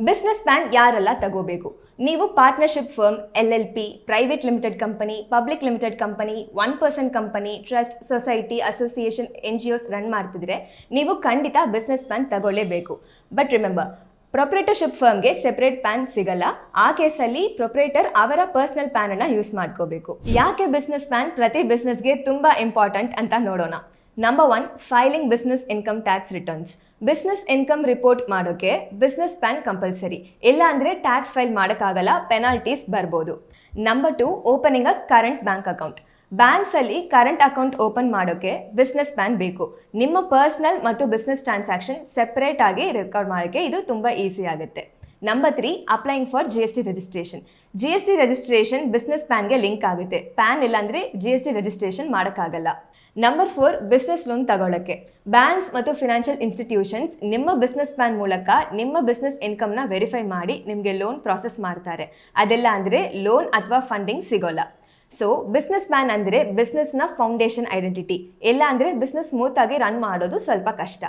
Business plan ಯಾರೆಲ್ಲ ತಗೋಬೇಕು? ನೀವು partnership firm, LLP, private limited company, public limited company, 1% company, trust, society, association, NGOs run ಮಾಡ್ತಿದ್ರೆ ನೀವು ಖಂಡಿತ ಬಿಸ್ನೆಸ್ ಪ್ಲಾನ್ ತಗೊಳ್ಳೇಬೇಕು. ಬಟ್ ರಿಮೆಂಬರ್, ಪ್ರೊಪ್ರೇಟರ್ಶಿಪ್ ಫರ್ಮ್ಗೆ ಸೆಪರೇಟ್ ಪ್ಯಾನ್ ಸಿಗಲ್ಲ. ಆ ಕೇಸಲ್ಲಿ ಪ್ರೊಪ್ರೇಟರ್ ಅವರ ಪರ್ಸನಲ್ ಪ್ಯಾನ್ ಅನ್ನ ಯೂಸ್ ಮಾಡ್ಕೋಬೇಕು. ಯಾಕೆ ಬಿಸ್ನೆಸ್ ಪ್ಲಾನ್ ಪ್ರತಿ ಬಿಸ್ನೆಸ್ಗೆ ತುಂಬಾ ಇಂಪಾರ್ಟೆಂಟ್ ಅಂತ ನೋಡೋಣ. Number 1, filing business income tax returns. Business income report ಮಾಡೋಕ್ಕೆ ಬಿಸ್ನೆಸ್ ಪ್ಲಾನ್ ಕಂಪಲ್ಸರಿ. ಇಲ್ಲ ಅಂದರೆ ಟ್ಯಾಕ್ಸ್ ಫೈಲ್ ಮಾಡೋಕ್ಕಾಗಲ್ಲ, ಪೆನಾಲ್ಟೀಸ್ ಬರ್ಬೋದು. Number 2, opening a current bank account. ಬ್ಯಾಂಕ್ಸಲ್ಲಿ ಕರೆಂಟ್ ಅಕೌಂಟ್ ಓಪನ್ ಮಾಡೋಕ್ಕೆ ಬಿಸ್ನೆಸ್ ಪ್ಲಾನ್ ಬೇಕು. ನಿಮ್ಮ ಪರ್ಸನಲ್ ಮತ್ತು ಬಿಸ್ನೆಸ್ ಟ್ರಾನ್ಸಾಕ್ಷನ್ ಸೆಪರೇಟ್ ಆಗಿ ರೆಕಾರ್ಡ್ ಮಾಡೋಕ್ಕೆ ಇದು ತುಂಬ ಈಸಿ ಆಗುತ್ತೆ. Number 3, applying for GST registration. GST registration business ಪ್ಲಾನ್ಗೆ ಲಿಂಕ್ ಆಗುತ್ತೆ. ಪ್ಯಾನ್ ಇಲ್ಲಾಂದರೆ GST ರಿಜಿಸ್ಟ್ರೇಷನ್ ಮಾಡೋಕ್ಕಾಗಲ್ಲ. ನಂಬರ್ 4, ಬಿಸ್ನೆಸ್ ಲೋನ್ ತಗೊಳ್ಳೋಕ್ಕೆ. ಬ್ಯಾಂಕ್ಸ್ ಮತ್ತು ಫಿನಾನ್ಷಿಯಲ್ ಇನ್ಸ್ಟಿಟ್ಯೂಷನ್ಸ್ ನಿಮ್ಮ ಬಿಸ್ನೆಸ್ ಪ್ಲಾನ್ ಮೂಲಕ ನಿಮ್ಮ ಬಿಸ್ನೆಸ್ ಇನ್ಕಮ್ನ ವೆರಿಫೈ ಮಾಡಿ ನಿಮಗೆ ಲೋನ್ ಪ್ರಾಸೆಸ್ ಮಾಡ್ತಾರೆ. ಅದೆಲ್ಲ ಅಂದರೆ ಲೋನ್ ಅಥವಾ ಫಂಡಿಂಗ್ ಸಿಗೋಲ್ಲ. ಸೊ ಬಿಸ್ನೆಸ್ ಪ್ಲಾನ್ ಅಂದರೆ ಬಿಸ್ನೆಸ್ನ ಫೌಂಡೇಶನ್ ಐಡೆಂಟಿಟಿ. ಇಲ್ಲ ಅಂದರೆ ಬಿಸ್ನೆಸ್ ಸ್ಮೂತ್ ಆಗಿ ರನ್ ಮಾಡೋದು ಸ್ವಲ್ಪ ಕಷ್ಟ.